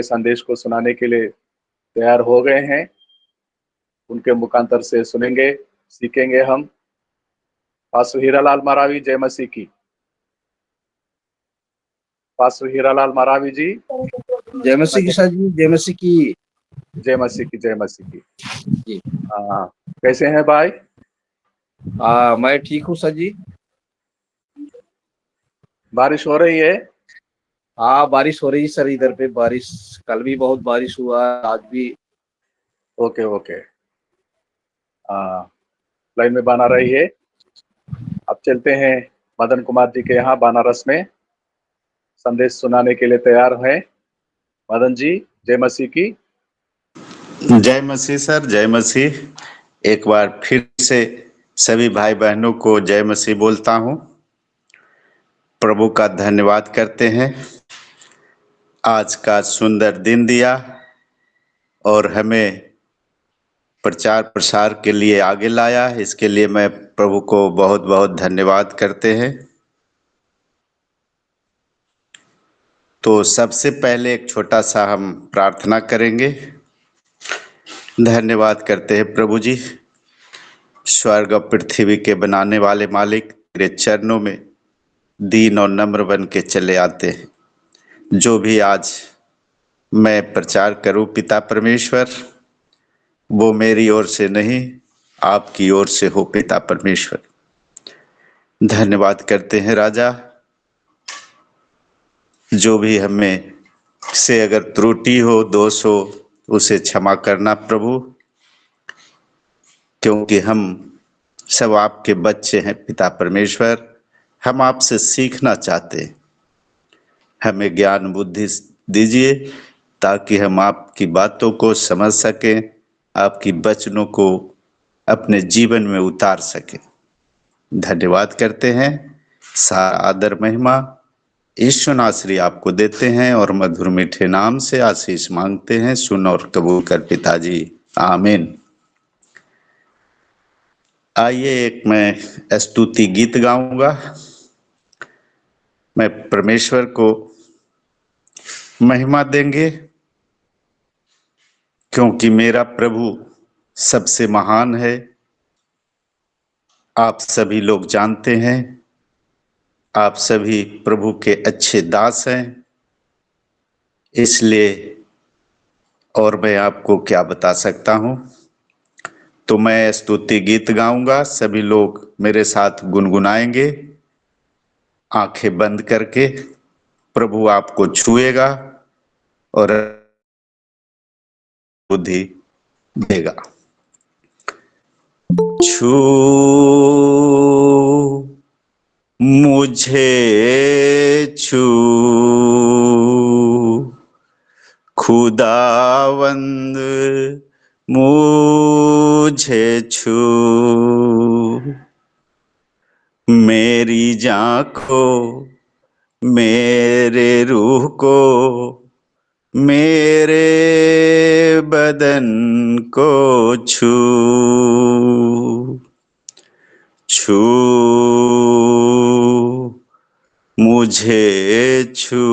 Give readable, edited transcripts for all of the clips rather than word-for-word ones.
संदेश को सुनाने के लिए तैयार हो गए हैं। उनके मुखांतर से सुनेंगे, सीखेंगे हम। पास्टर हीरालाल मरावी, जय मसीह की। पास्टर हीरालाल मरावी जी। जय मसीह की सर जी, जय मसीह की। जय मसीह की, जय मसीह की। जी। कैसे हैं भाई? मैं ठीक हूँ सर जी। बारिश हो रही है? हाँ, बारिश हो रही है सर, इधर पे बारिश। कल भी बहुत बारिश हुआ, आज भी। Okay okay. लाइन में बना रही है। अब चलते हैं मदन कुमार जी के यहाँ बनारस में। संदेश सुनाने के लिए तैयार हैं मदन जी। जय मसीह की। जय मसीह सर, जय मसीह। एक बार फिर से सभी भाई बहनों को जय मसीह बोलता हूँ। प्रभु का धन्यवाद करते हैं, आज का सुंदर दिन दिया और हमें प्रचार प्रसार के लिए आगे लाया। इसके लिए मैं प्रभु को बहुत बहुत धन्यवाद करते हैं। तो सबसे पहले एक छोटा सा हम प्रार्थना करेंगे। धन्यवाद करते हैं प्रभु जी, स्वर्ग और पृथ्वी के बनाने वाले मालिक, तेरे चरणों में दीन और नम्र बन के चले आते हैं। जो भी आज मैं प्रचार करूं पिता परमेश्वर, वो मेरी ओर से नहीं, आपकी ओर से हो पिता परमेश्वर। धन्यवाद करते हैं राजा, जो भी हमें से अगर त्रुटि हो, दोष हो, उसे क्षमा करना प्रभु, क्योंकि हम सब आपके बच्चे हैं पिता परमेश्वर। हम आपसे सीखना चाहते हैं, हमें ज्ञान बुद्धि दीजिए ताकि हम आपकी बातों को समझ सकें, आपकी वचनों को अपने जीवन में उतार सकें। धन्यवाद करते हैं, सारा आदर महिमा यीशु नासरी आपको देते हैं और मधुर मीठे नाम से आशीष मांगते हैं। सुन और कबूल कर पिताजी, आमीन। आइए एक मैं स्तुति गीत गाऊंगा। मैं परमेश्वर को महिमा देंगे, क्योंकि मेरा प्रभु सबसे महान है। आप सभी लोग जानते हैं, आप सभी प्रभु के अच्छे दास हैं, इसलिए और मैं आपको क्या बता सकता हूं। तो मैं स्तुति गीत गाऊंगा, सभी लोग मेरे साथ गुनगुनाएंगे आंखें बंद करके। प्रभु आपको छुएगा और बुद्धि देगा। छू मुझे छू खुदावंद, मुझे छू मेरी जान को, मेरे रूह को, मेरे बदन को छू छू मुझे छू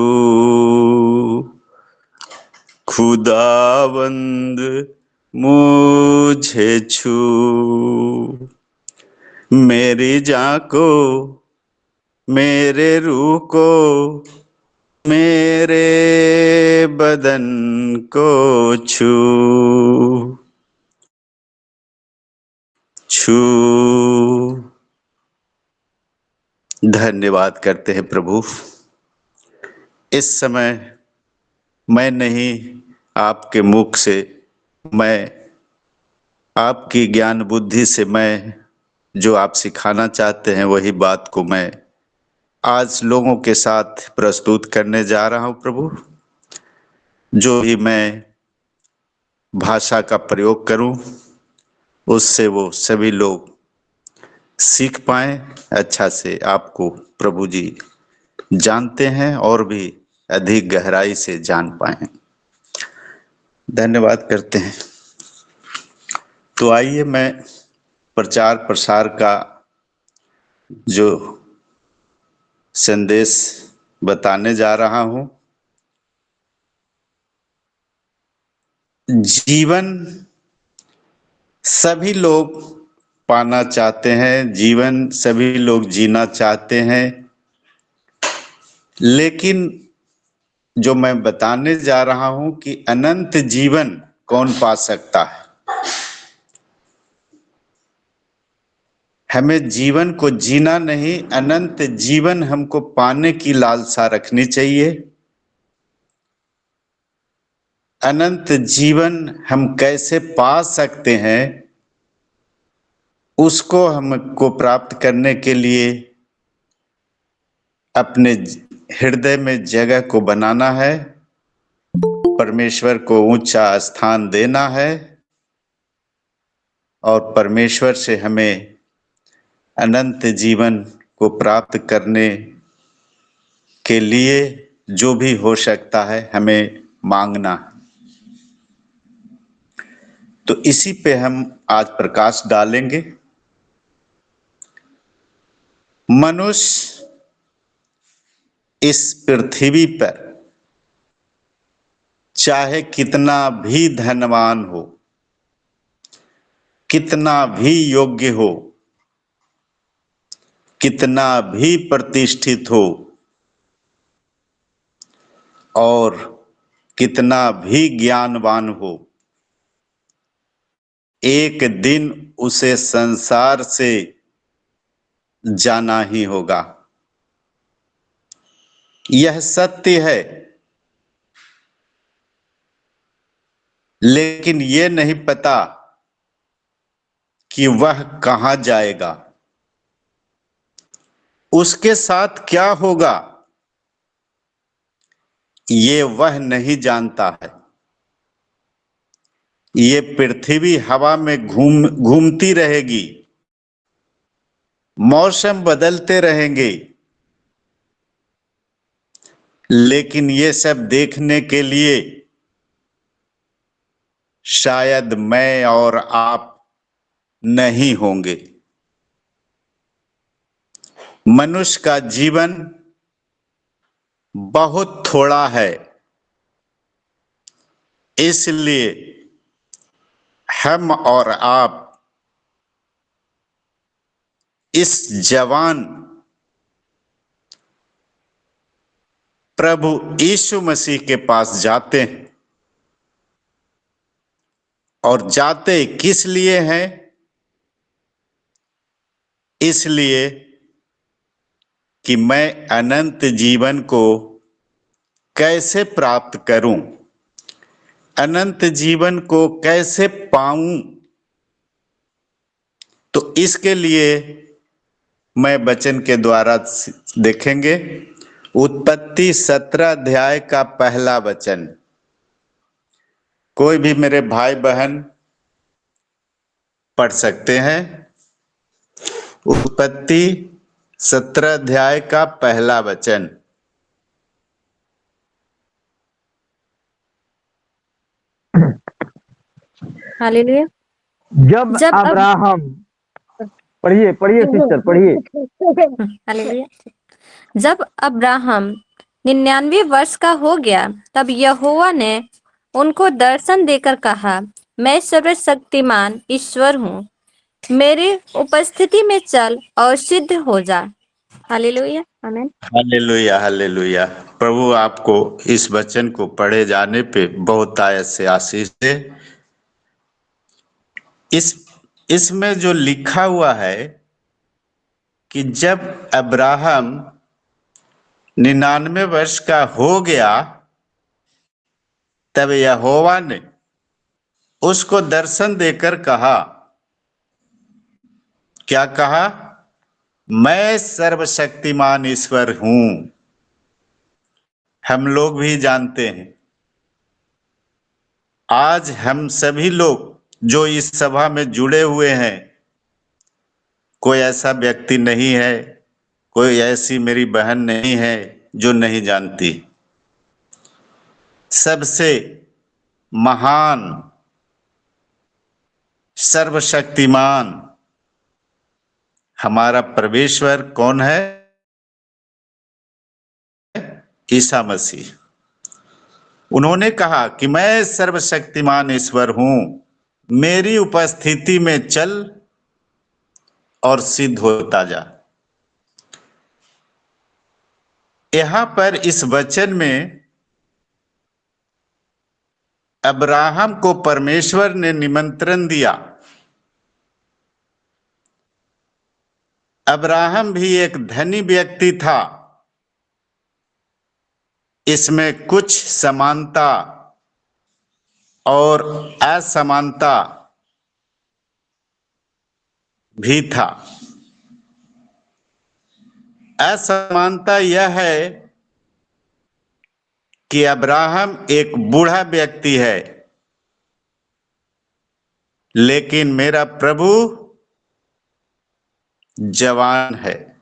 खुदावंद, मुझे छू मेरी जान को, मेरे रूह को, मेरे बदन को छू छू। धन्यवाद करते हैं प्रभु। इस समय मैं नहीं, आपके मुख से, मैं आपकी ज्ञान बुद्धि से मैं जो आप सिखाना चाहते हैं वही बात को मैं आज लोगों के साथ प्रस्तुत करने जा रहा हूं प्रभु। जो भी मैं भाषा का प्रयोग करूं, उससे वो सभी लोग सीख पाए, अच्छा से आपको प्रभु जी जानते हैं और भी अधिक गहराई से जान पाए। धन्यवाद करते हैं। तो आइए मैं प्रचार प्रसार का जो संदेश बताने जा रहा हूं। जीवन सभी लोग पाना चाहते हैं, जीवन सभी लोग जीना चाहते हैं, लेकिन जो मैं बताने जा रहा हूं कि अनंत जीवन कौन पा सकता है। हमें जीवन को जीना नहीं, अनंत जीवन हमको पाने की लालसा रखनी चाहिए। अनंत जीवन हम कैसे पा सकते हैं, उसको हमको प्राप्त करने के लिए अपने हृदय में जगह को बनाना है, परमेश्वर को ऊंचा स्थान देना है और परमेश्वर से हमें अनंत जीवन को प्राप्त करने के लिए जो भी हो सकता है हमें मांगना। तो इसी पे हम आज प्रकाश डालेंगे। मनुष्य इस पृथ्वी पर चाहे कितना भी धनवान हो, कितना भी योग्य हो, कितना भी प्रतिष्ठित हो और कितना भी ज्ञानवान हो, एक दिन उसे संसार से जाना ही होगा। यह सत्य है, लेकिन ये नहीं पता कि वह कहां जाएगा, उसके साथ क्या होगा, ये वह नहीं जानता है। ये पृथ्वी हवा में घूमती रहेगी, मौसम बदलते रहेंगे, लेकिन ये सब देखने के लिए शायद मैं और आप नहीं होंगे। मनुष्य का जीवन बहुत थोड़ा है, इसलिए हम और आप इस जवान प्रभु यीशु मसीह के पास जाते हैं। और जाते किस लिए हैं? इसलिए कि मैं अनंत जीवन को कैसे प्राप्त करूं, अनंत जीवन को कैसे पाऊं। तो इसके लिए मैं वचन के द्वारा देखेंगे। उत्पत्ति 17 अध्याय का पहला वचन। कोई भी मेरे भाई बहन पढ़ सकते हैं। उत्पत्ति 17 अध्याय का पहला वचन। हालेलुया। जब जब अब्राहम पढ़िए सिस्टर पढ़िए। हालेलुया। जब अब्राहम 99 वर्ष का हो गया, तब यहोवा ने उनको दर्शन देकर कहा, मैं सर्वशक्तिमान ईश्वर हूँ, मेरी उपस्थिति में चल और सिद्ध हो जा। हालेलुया, आमीन। Hallelujah, hallelujah. प्रभु आपको इस वचन को पढ़े जाने पे बहुत आयत से आशीष दे। इसमें जो लिखा हुआ है कि जब अब्राहम 99 वर्ष का हो गया, तब यहोवा ने उसको दर्शन देकर कहा, क्या कहा? मैं सर्वशक्तिमान ईश्वर हूं। हम लोग भी जानते हैं, आज हम सभी लोग जो इस सभा में जुड़े हुए हैं, कोई ऐसा व्यक्ति नहीं है, कोई ऐसी मेरी बहन नहीं है जो नहीं जानती। सबसे महान, सर्वशक्तिमान हमारा परमेश्वर कौन है? ईसा मसीह। उन्होंने कहा कि मैं सर्वशक्तिमान ईश्वर हूं, मेरी उपस्थिति में चल और सिद्ध होता जा। यहां पर इस वचन में अब्राहम को परमेश्वर ने निमंत्रण दिया। अब्राहम भी एक धनी व्यक्ति था। इसमें कुछ समानता और असमानता भी था। असमानता यह है कि अब्राहम एक बूढ़ा व्यक्ति है, लेकिन मेरा प्रभु जवान है।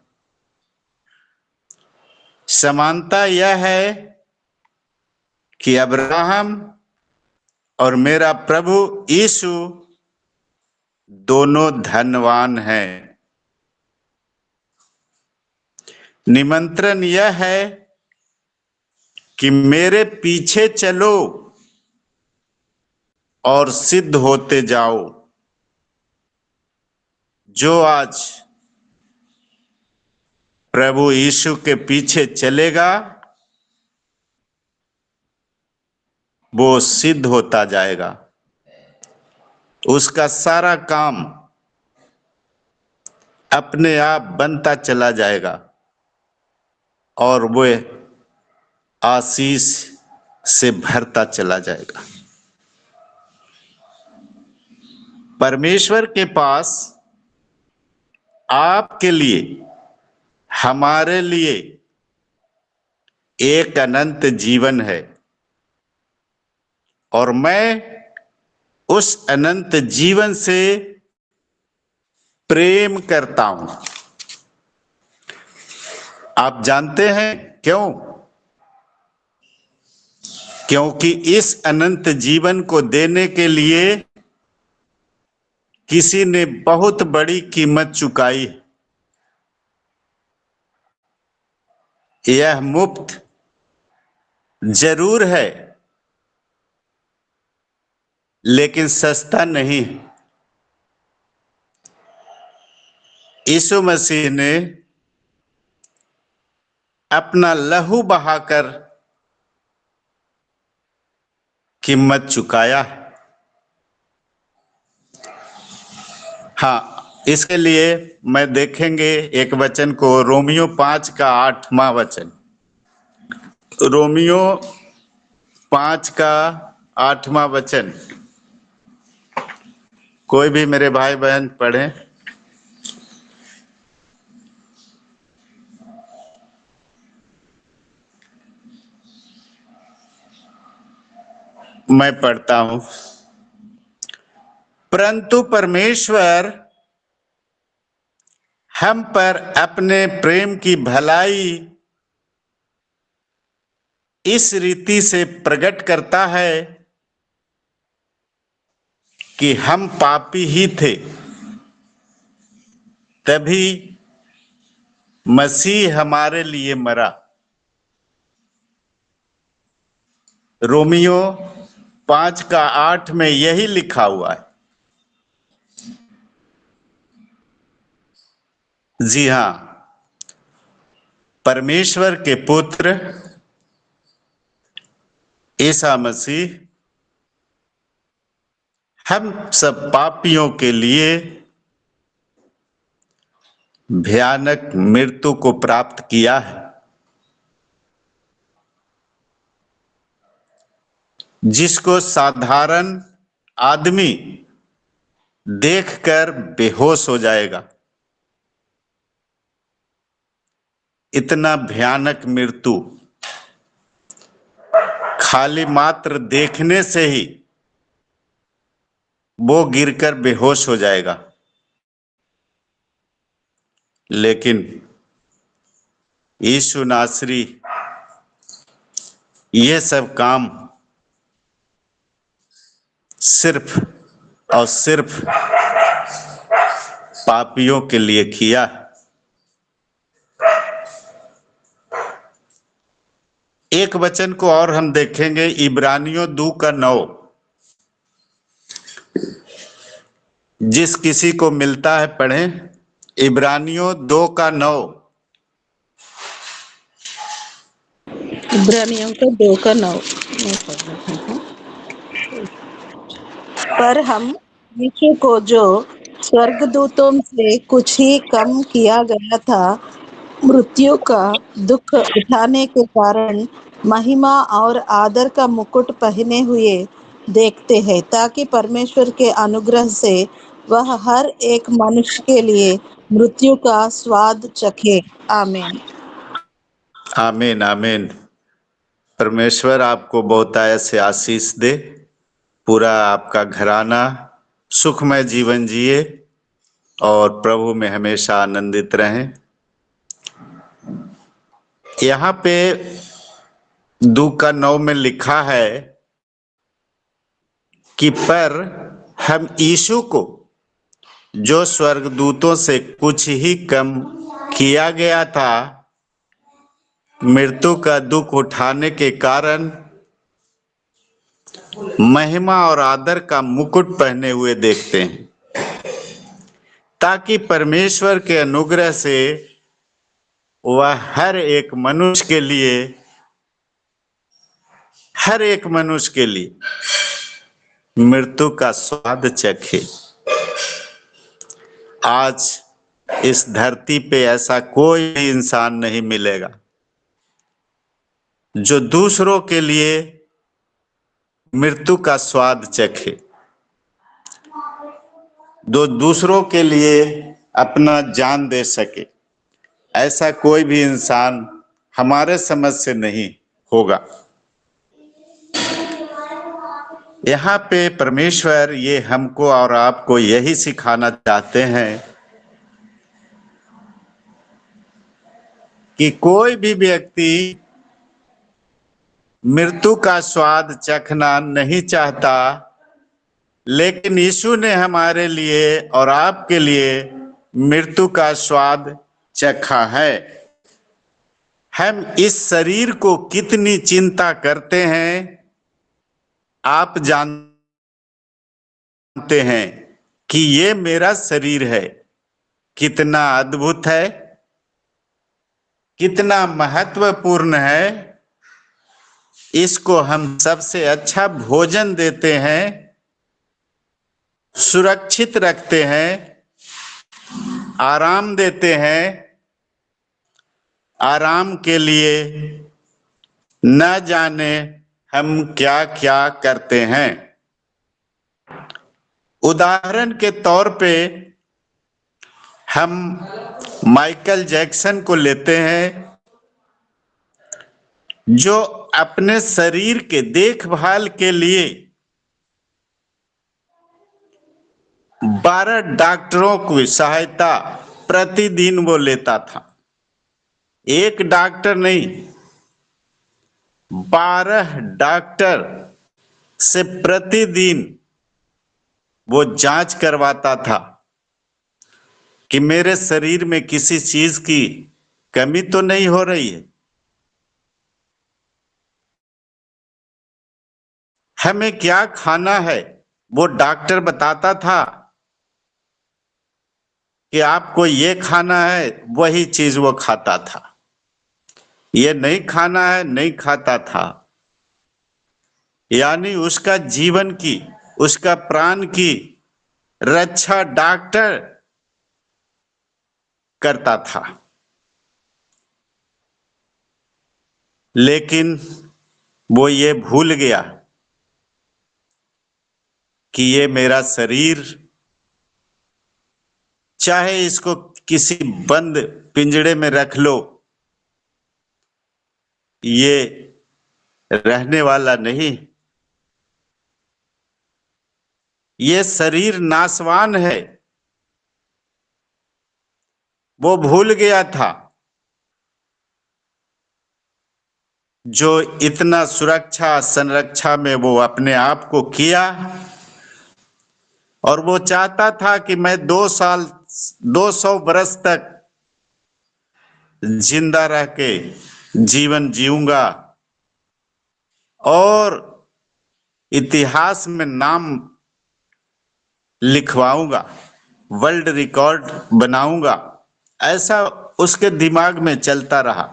समानता यह है कि अब्राहम और मेरा प्रभु यीशु दोनों धनवान हैं। निमंत्रण यह है कि मेरे पीछे चलो और सिद्ध होते जाओ। जो आज प्रभु यीशु के पीछे चलेगा वो सिद्ध होता जाएगा। उसका सारा काम अपने आप बनता चला जाएगा और वो आशीष से भरता चला जाएगा। परमेश्वर के पास आपके लिए, हमारे लिए एक अनंत जीवन है और मैं उस अनंत जीवन से प्रेम करता हूं। आप जानते हैं क्यों? क्योंकि इस अनंत जीवन को देने के लिए किसी ने बहुत बड़ी कीमत चुकाई। यह मुफ्त जरूर है, लेकिन सस्ता नहीं। यीशु मसीह ने अपना लहू बहाकर कीमत चुकाया। हाँ, इसके लिए मैं देखेंगे एक वचन को, रोमियो 5 का 8वां वचन। रोमियो 5 का 8वां वचन। कोई भी मेरे भाई बहन पढ़े। मैं पढ़ता हूं। परंतु परमेश्वर हम पर अपने प्रेम की भलाई इस रीति से प्रकट करता है कि हम पापी ही थे, तभी मसीह हमारे लिए मरा। रोमियो 5 का 8 में यही लिखा हुआ है। जी हां, परमेश्वर के पुत्र ईसा मसीह हम सब पापियों के लिए भयानक मृत्यु को प्राप्त किया है, जिसको साधारण आदमी देखकर बेहोश हो जाएगा। इतना भयानक मृत्यु खाली मात्र देखने से ही वो गिरकर बेहोश हो जाएगा। लेकिन यीशु नासरी ये सब काम सिर्फ और सिर्फ पापियों के लिए किया। एक वचन को और हम देखेंगे, इब्रानियों 2:9। जिस किसी को मिलता है पढ़ें, इब्रानियों 2:9। इब्रानियों का 2:9 मैं पढ़ रही हूँ। पर हम यीशु को जो स्वर्गदूतों से कुछ ही कम किया गया था, मृत्यु का दुख उठाने के कारण महिमा और आदर का मुकुट पहने हुए देखते हैं, ताकि परमेश्वर के अनुग्रह से वह हर एक मनुष्य के लिए मृत्यु का स्वाद चखे। आमीन। आमीन आमीन। परमेश्वर आपको बहुतायत से आशीष दे, पूरा आपका घराना सुखमय जीवन जिए और प्रभु में हमेशा आनंदित रहें। यहाँ पे 2:9 में लिखा है कि पर हम यीशु को जो स्वर्गदूतों से कुछ ही कम किया गया था, मृत्यु का दुख उठाने के कारण महिमा और आदर का मुकुट पहने हुए देखते हैं, ताकि परमेश्वर के अनुग्रह से वह हर एक मनुष्य के लिए मृत्यु का स्वाद चखे। आज इस धरती पे ऐसा कोई इंसान नहीं मिलेगा जो दूसरों के लिए मृत्यु का स्वाद चखे, जो दूसरों के लिए अपना जान दे सके। ऐसा कोई भी इंसान हमारे समझ से नहीं होगा। यहाँ पे परमेश्वर ये हमको और आपको यही सिखाना चाहते हैं कि कोई भी व्यक्ति मृत्यु का स्वाद चखना नहीं चाहता, लेकिन यीशु ने हमारे लिए और आपके लिए मृत्यु का स्वाद चखा है। हम इस शरीर को कितनी चिंता करते हैं, आप जानते हैं कि ये मेरा शरीर है। कितना अद्भुत है, कितना महत्वपूर्ण है। इसको हम सबसे अच्छा भोजन देते हैं, सुरक्षित रखते हैं, आराम देते हैं। आराम के लिए न जाने हम क्या क्या करते हैं। उदाहरण के तौर पे हम माइकल जैक्सन को लेते हैं, जो अपने शरीर के देखभाल के लिए 12 डॉक्टरों की सहायता प्रतिदिन वो लेता था। एक डॉक्टर नहीं, 12 डॉक्टर से प्रतिदिन वो जांच करवाता था कि मेरे शरीर में किसी चीज की कमी तो नहीं हो रही है। हमें क्या खाना है वो डॉक्टर बताता था कि आपको ये खाना है, वही चीज वो खाता था। ये नहीं खाना है, नहीं खाता था। यानी उसका जीवन की, उसका प्राण की रक्षा डॉक्टर करता था। लेकिन वो ये भूल गया कि ये मेरा शरीर, चाहे इसको किसी बंद पिंजड़े में रख लो, ये रहने वाला नहीं। ये शरीर नाशवान है। वो भूल गया था। जो इतना सुरक्षा संरक्षा में वो अपने आप को किया, और वो चाहता था कि मैं 200 बरस तक जिंदा रह के जीवन जीऊंगा, और इतिहास में नाम लिखवाऊंगा, वर्ल्ड रिकॉर्ड बनाऊंगा, ऐसा उसके दिमाग में चलता रहा।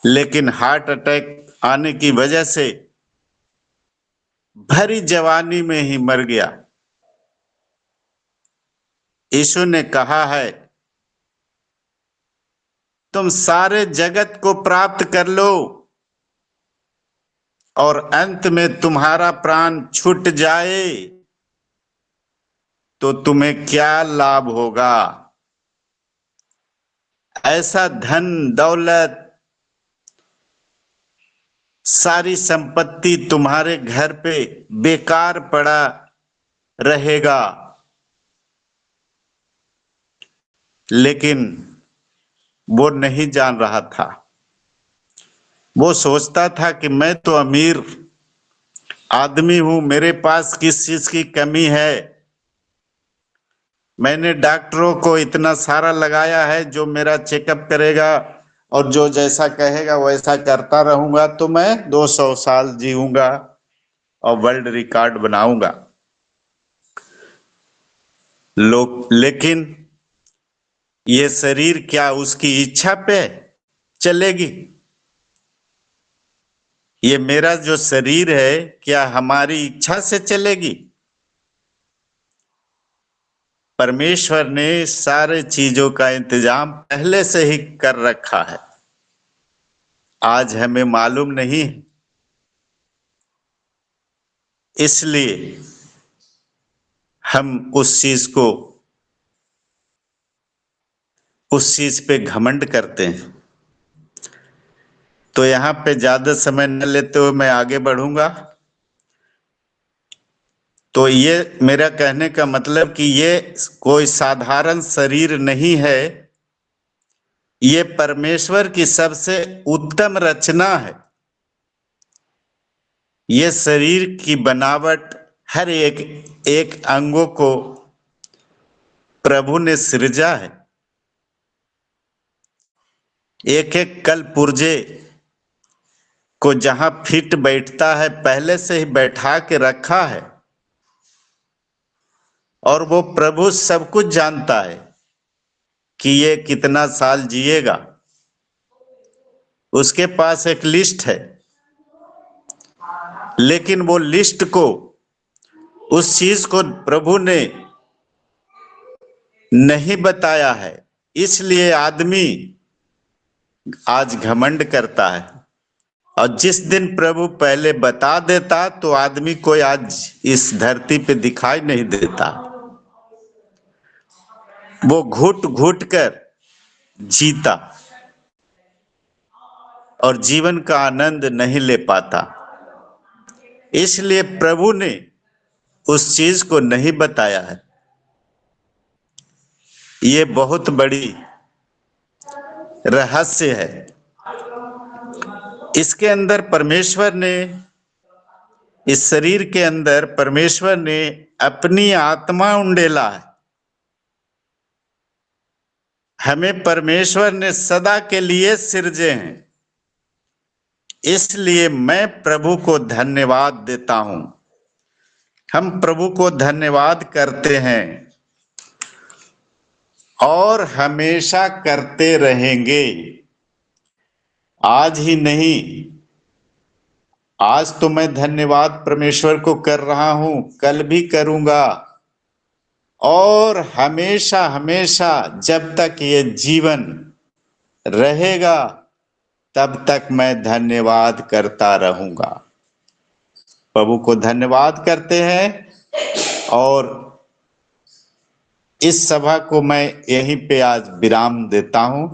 लेकिन हार्ट अटैक आने की वजह से भरी जवानी में ही मर गया। यीशु ने कहा है, तुम सारे जगत को प्राप्त कर लो और अंत में तुम्हारा प्राण छूट जाए तो तुम्हें क्या लाभ होगा? ऐसा धन दौलत, सारी संपत्ति तुम्हारे घर पे बेकार पड़ा रहेगा। लेकिन वो नहीं जान रहा था। वो सोचता था कि मैं तो अमीर आदमी हूं, मेरे पास किस चीज की कमी है। मैंने डॉक्टरों को इतना सारा लगाया है जो मेरा चेकअप करेगा और जो जैसा कहेगा वैसा करता रहूंगा तो मैं 200 साल जीऊंगा और वर्ल्ड रिकॉर्ड बनाऊंगा। लेकिन ये शरीर क्या उसकी इच्छा पे चलेगी? ये मेरा जो शरीर है क्या हमारी इच्छा से चलेगी? परमेश्वर ने सारे चीजों का इंतजाम पहले से ही कर रखा है। आज हमें मालूम नहीं, इसलिए हम उस चीज पे घमंड करते हैं। तो यहाँ पे ज्यादा समय न लेते हुए मैं आगे बढ़ूंगा। तो ये मेरा कहने का मतलब कि ये कोई साधारण शरीर नहीं है, ये परमेश्वर की सबसे उत्तम रचना है। ये शरीर की बनावट, हर एक अंगों को प्रभु ने सृजा है। एक एक कल पुर्जे को जहां फिट बैठता है पहले से ही बैठा के रखा है। और वो प्रभु सब कुछ जानता है कि ये कितना साल जिएगा। उसके पास एक लिस्ट है, लेकिन वो लिस्ट को, उस चीज को प्रभु ने नहीं बताया है। इसलिए आदमी आज घमंड करता है। और जिस दिन प्रभु पहले बता देता तो आदमी कोई आज इस धरती पे दिखाई नहीं देता। वो घुट घुट कर जीता और जीवन का आनंद नहीं ले पाता। इसलिए प्रभु ने उस चीज को नहीं बताया है। ये बहुत बड़ी रहस्य है। इसके अंदर परमेश्वर ने, इस शरीर के अंदर परमेश्वर ने अपनी आत्मा उंडेला है। हमें परमेश्वर ने सदा के लिए सिरजे हैं। इसलिए मैं प्रभु को धन्यवाद देता हूं। हम प्रभु को धन्यवाद करते हैं और हमेशा करते रहेंगे। आज ही नहीं, आज तो मैं धन्यवाद परमेश्वर को कर रहा हूं, कल भी करूंगा और हमेशा हमेशा जब तक ये जीवन रहेगा तब तक मैं धन्यवाद करता रहूंगा। प्रभु को धन्यवाद करते हैं और इस सभा को मैं यहीं पे आज विराम देता हूं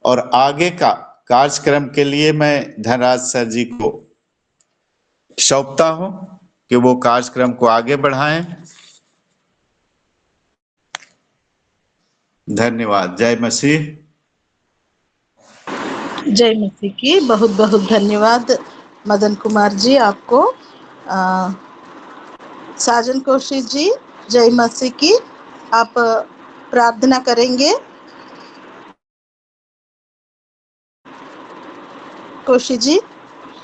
और आगे का कार्यक्रम के लिए मैं धनराज सर जी को सौंपता हूं कि वो कार्यक्रम को आगे बढ़ाएं। धन्यवाद। जय मसीह। जय मसीह की बहुत बहुत धन्यवाद मदन कुमार जी आपको। साजन कौशिक जी, जय मसीह की। आप प्रार्थना करेंगे। Koshi ji.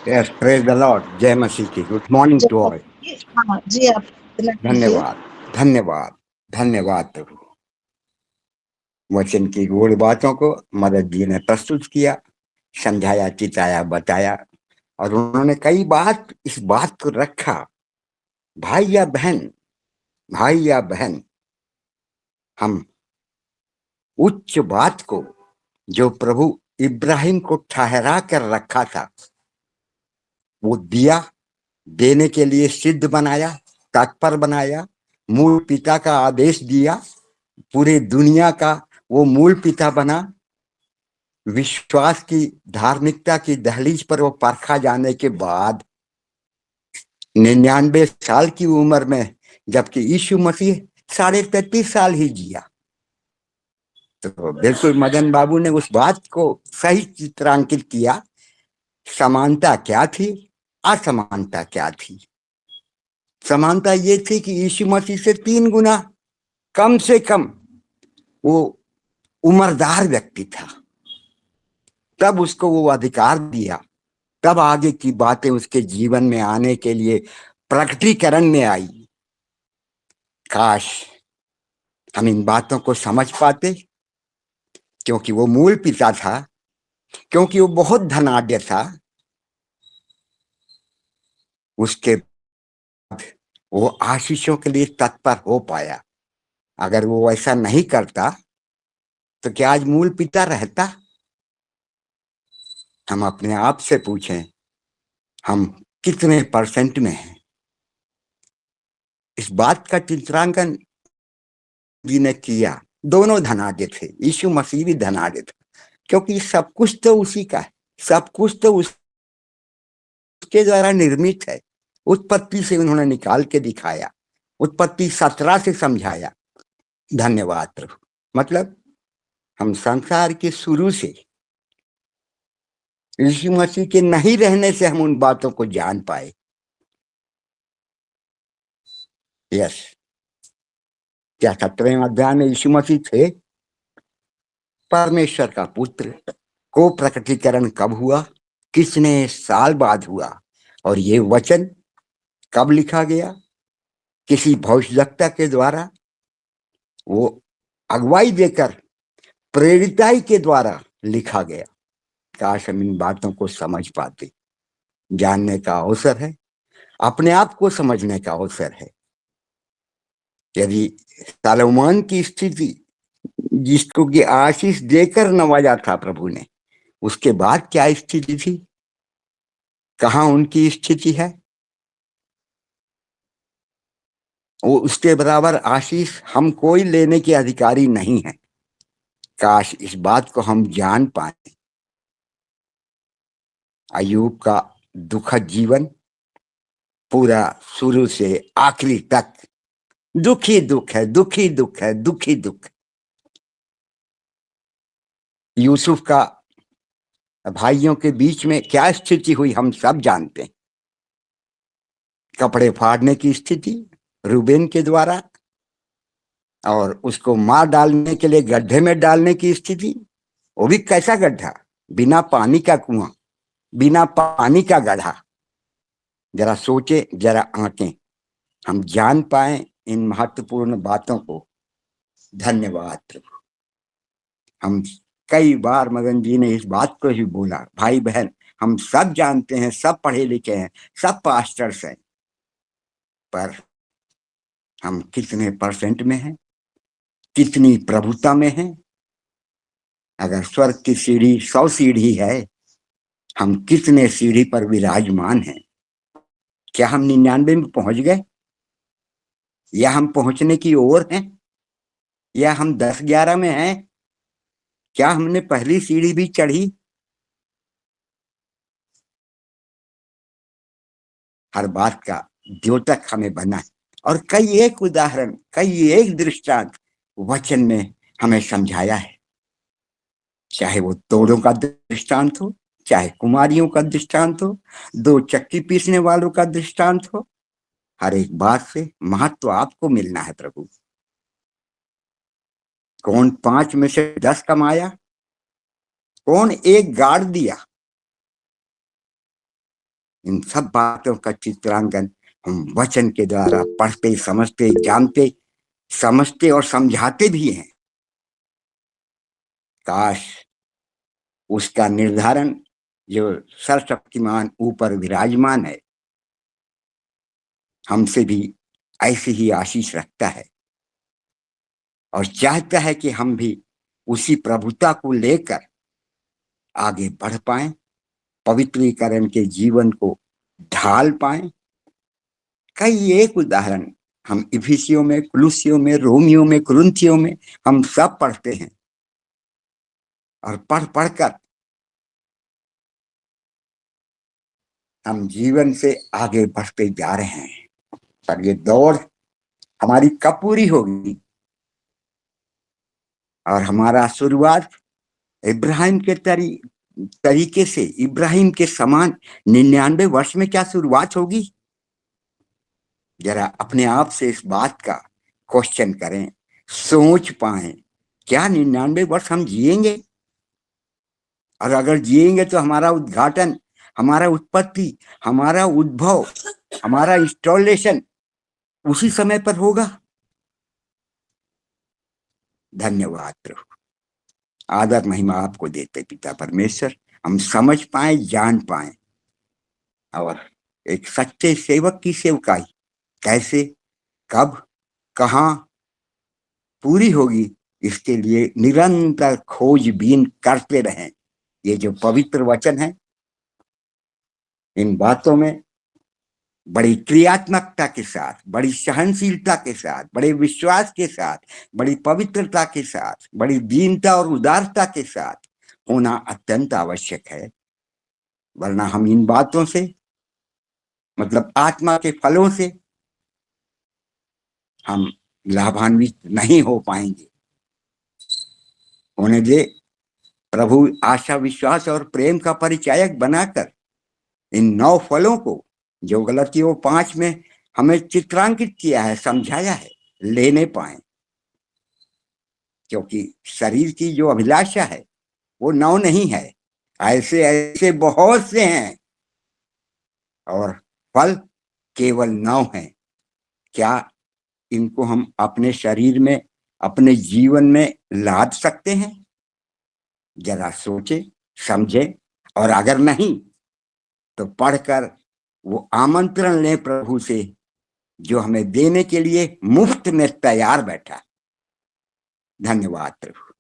Yes, praise the lord. जय मसीह की। Good morning to all. हाँ जी, आप इतना कीजिए। धन्यवाद, धन्यवाद, धन्यवाद प्रभु। वचन की गूढ़ बातों को मदद जी ने प्रस्तुत किया, समझाया, चिताया, बताया, और उन्होंने कई बार इस बात को रखा, भाई या बहन, भाई या बहन, हम उच्च बात को जो प्रभु इब्राहिम को ठहरा कर रखा था, वो दिया, देने के लिए सिद्ध बनाया, तत्पर बनाया, मूल पिता का आदेश दिया, पूरे दुनिया का वो मूल पिता बना। विश्वास की, धार्मिकता की दहलीज पर वो परखा जाने के बाद 99 साल की उम्र में, जबकि यीशु मसीह 33.5 साल ही जिया। तो बिल्कुल मदन बाबू ने उस बात को सही चित्रांकित किया। समानता क्या थी, असमानता क्या थी। समानता ये थी कि यीशु मसीह से 3 गुना कम से कम वो उम्रदार व्यक्ति था, तब उसको वो अधिकार दिया, तब आगे की बातें उसके जीवन में आने के लिए प्रकटीकरण में आई। काश हम इन बातों को समझ पाते, क्योंकि वो मूल पिता था, क्योंकि वो बहुत धनाढ्य था। उसके बाद वो आशीषों के लिए तत्पर हो पाया। अगर वो ऐसा नहीं करता तो क्या आज मूल पिता रहता? हम अपने आप से पूछें, हम कितने % में हैं? इस बात का चित्रांकन जी ने किया। दोनों धनाढ्य थे, यीशु मसीह भी धनाढ्य था, क्योंकि सब कुछ तो उसी का है, सब कुछ तो उसके द्वारा निर्मित है। उत्पत्ति से उन्होंने निकाल के दिखाया, उत्पत्ति 17 से समझाया। धन्यवाद प्रभु। मतलब हम संसार के शुरू से यीशु मसीह के नहीं रहने से हम उन बातों को जान पाए। यस, क्या 17वें अध्याय में यीशु मसीह थे? परमेश्वर का पुत्र को प्रकटीकरण कब हुआ, कितने साल बाद हुआ, और ये वचन कब लिखा गया? किसी भविष्यवक्ता के द्वारा, वो अगुवाई देकर प्रेरिताई के द्वारा लिखा गया। काश हम इन बातों को समझ पाते। जानने का अवसर है, अपने आप को समझने का अवसर है। यदि सलोमन की स्थिति, जिसको कि आशीष देकर नवाजा था प्रभु ने, उसके बाद क्या स्थिति थी, कहाँ उनकी स्थिति है? वो उसके बराबर आशीष हम कोई लेने के अधिकारी नहीं है। काश इस बात को हम जान पाए। अय्यूब का दुखद जीवन पूरा शुरू से आखिरी तक दुखी दुख है, दुखी दुख है, दुखी दुख। यूसुफ का भाइयों के बीच में क्या स्थिति हुई हम सब जानते हैं। कपड़े फाड़ने की स्थिति रूबेन के द्वारा, और उसको मार डालने के लिए गड्ढे में डालने की स्थिति। वो भी कैसा गड्ढा? बिना पानी का कुआं, बिना पानी का गड्ढा। जरा सोचे, जरा आंकें, हम जान पाए इन महत्वपूर्ण बातों को। धन्यवाद प्रभु। हम कई बार मदन जी ने इस बात को ही बोला, भाई बहन हम सब जानते हैं, सब पढ़े लिखे हैं, सब पास्टर्स हैं, पर हम कितने % में हैं, कितनी प्रभुता में हैं? अगर स्वर्ग की सीढ़ी 100 सीढ़ी है, हम कितने सीढ़ी पर विराजमान हैं? क्या हम 99 में पहुंच गए, या हम पहुंचने की ओर हैं, या हम 10-11 में हैं? क्या हमने पहली सीढ़ी भी चढ़ी? हर बात का द्योतक हमें बना है, और कई एक उदाहरण, कई एक दृष्टांत वचन में हमें समझाया है। चाहे वो तोड़ों का दृष्टांत हो, चाहे कुमारियों का दृष्टांत हो, 2 चक्की पीसने वालों का दृष्टांत हो, हर एक बात से महत्व आपको मिलना है प्रभु। कौन 5 में से 10 कमाया, कौन 1 गाड़ दिया, इन सब बातों का चित्रांकन हम वचन के द्वारा पढ़ते, समझते, जानते, समझते और समझाते भी हैं। काश उसका निर्धारण जो सर्वशक्तिमान ऊपर विराजमान है हमसे भी ऐसी ही आशीष रखता है और चाहता है कि हम भी उसी प्रभुता को लेकर आगे बढ़ पाएं, पवित्रीकरण के जीवन को ढाल पाएं। कई एक उदाहरण हम इफिसियों में, कुलुसियों में, रोमियो में, कुरिन्थियों में हम सब पढ़ते हैं और पढ़ पढ़कर हम जीवन से आगे बढ़ते जा रहे हैं। पर ये दौड़ हमारी कब पूरी होगी? और हमारा शुरुआत इब्राहिम के तरीके से, इब्राहिम के समान 99 वर्ष में क्या शुरुआत होगी? जरा अपने आप से इस बात का क्वेश्चन करें, सोच पाएं, क्या 99 वर्ष हम जिएंगे? और अगर जिएंगे तो हमारा उद्घाटन, हमारा उत्पत्ति, हमारा उद्भव, हमारा इंस्टॉलेशन उसी समय पर होगा? धन्यवाद प्रभु। आदर महिमा आपको देते पिता परमेश्वर, हम समझ पाए, जान पाए और एक सच्चे सेवक की सेवकाई कैसे, कब, कहां पूरी होगी, इसके लिए निरंतर खोजबीन करते रहें। ये जो पवित्र वचन है, इन बातों में बड़ी क्रियात्मकता के साथ, बड़ी सहनशीलता के साथ, बड़े विश्वास के साथ, बड़ी पवित्रता के साथ, बड़ी दीनता और उदारता के साथ होना अत्यंत आवश्यक है। वरना हम इन बातों से, मतलब आत्मा के फलों से हम लाभान्वित नहीं हो पाएंगे। होने दे प्रभु आशा, विश्वास और प्रेम का परिचायक बनाकर इन 9 फलों को जो गलतियों 5 में हमें चित्रांकित किया है, समझाया है, लेने पाए। क्योंकि शरीर की जो अभिलाषा है वो 9 नहीं है, ऐसे ऐसे बहुत से हैं और फल केवल 9 हैं। क्या इनको हम अपने शरीर में, अपने जीवन में लाद सकते हैं? जरा सोचे, समझे और अगर नहीं तो पढ़कर वो आमंत्रण लें प्रभु से, जो हमें देने के लिए मुफ्त में तैयार बैठा। धन्यवाद प्रभु।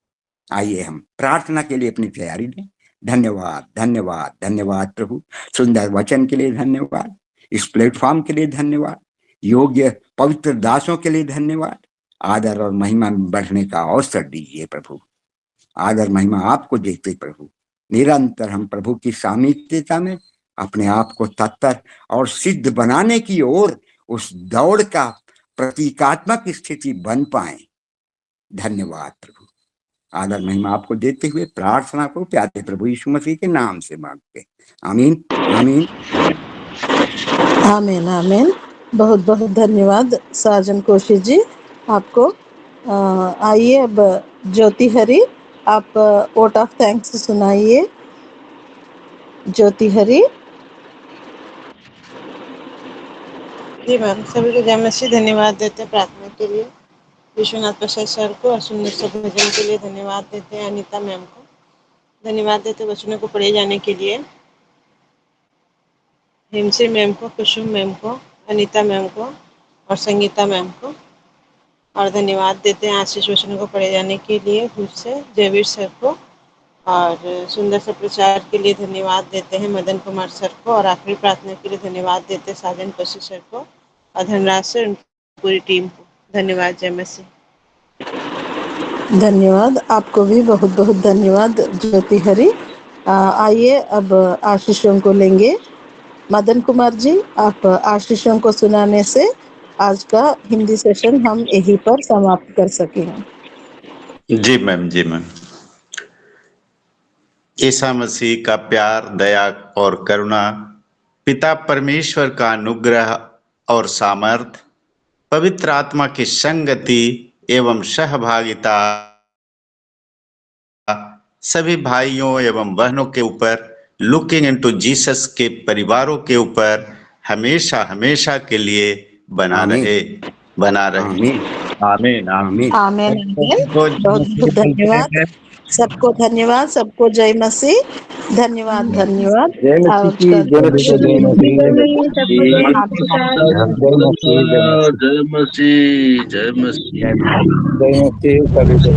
आइए हम प्रार्थना के लिए अपनी तैयारी दें। धन्यवाद, धन्यवाद, धन्यवाद प्रभु। सुंदर वचन के लिए धन्यवाद, इस प्लेटफॉर्म के लिए धन्यवाद, योग्य पवित्र दासों के लिए धन्यवाद। आदर और महिमा में बढ़ने का अवसर दीजिए प्रभु। आदर महिमा आपको देते प्रभु। निरंतर हम प्रभु की सामीप्यता में अपने आप को तत्पर और सिद्ध बनाने की ओर उस दौड़ का प्रतीकात्मक स्थिति बन पाए। धन्यवाद प्रभु। आदर महिमा आपको देते हुए प्रार्थना को प्यारे प्रभु यीशु मसीह के नाम से मांगते, आमीन, आमीन, आमीन, आमीन। बहुत बहुत धन्यवाद साजन कोशिश जी आपको। आइए अब ज्योति हरी, आप वोट ऑफ थैंक्स सुनाइए। ज्योति हरी। जी मैम, सभी को जय मसीह। धन्यवाद देते हैं प्रार्थना के लिए विश्वनाथ प्रसाद सर को और सुंदर से भजन के लिए धन्यवाद देते हैं अनीता मैम को। धन्यवाद देते हैं वचनों को पढ़े जाने के लिए हिमसी मैम को, कुसुम मैम को, अनीता मैम को और संगीता मैम को। और धन्यवाद देते हैं आशीष वचनों को पढ़े जाने के लिए मुझसे जयवीर सर को। और सुंदर से प्रचार के लिए धन्यवाद देते हैं मदन कुमार सर को। और आखिरी प्रार्थना के लिए धन्यवाद देते हैं साजन कोशी सर को और धनराज सर, उनकी पूरी टीम को। धन्यवाद। जय मसीह। धन्यवाद आपको भी, बहुत बहुत धन्यवाद ज्योति हरी। आइए अब आशीषों को लेंगे। मदन कुमार जी, आप आशीषों को सुनाने से आज का हिंदी सेशन हम यहीं पर समाप्त कर सकेंगे। जी मैम, जी मैम। ईसा मसीह का प्यार, दया और करुणा, पिता परमेश्वर का अनुग्रह और सामर्थ, पवित्र आत्मा की संगति एवं सहभागिता सभी भाइयों एवं बहनों के ऊपर लुकिंग इनटू जीसस के परिवारों के ऊपर हमेशा हमेशा के लिए बना आमीन। रहे। आमीन आमीन आमीन। आमीन। आमेन आमेन। सबको बहुत बहुत धन्यवाद, सबको धन्यवाद, सबको जय मसीह। धन्यवाद धन्यवाद। जय मसीह की, जय मसीह, जय मसीह, जय मसीह, जय मसीह, जय मसीह, जय मसीह जय मसीह। जय मसीह, जय मसीह सभी को।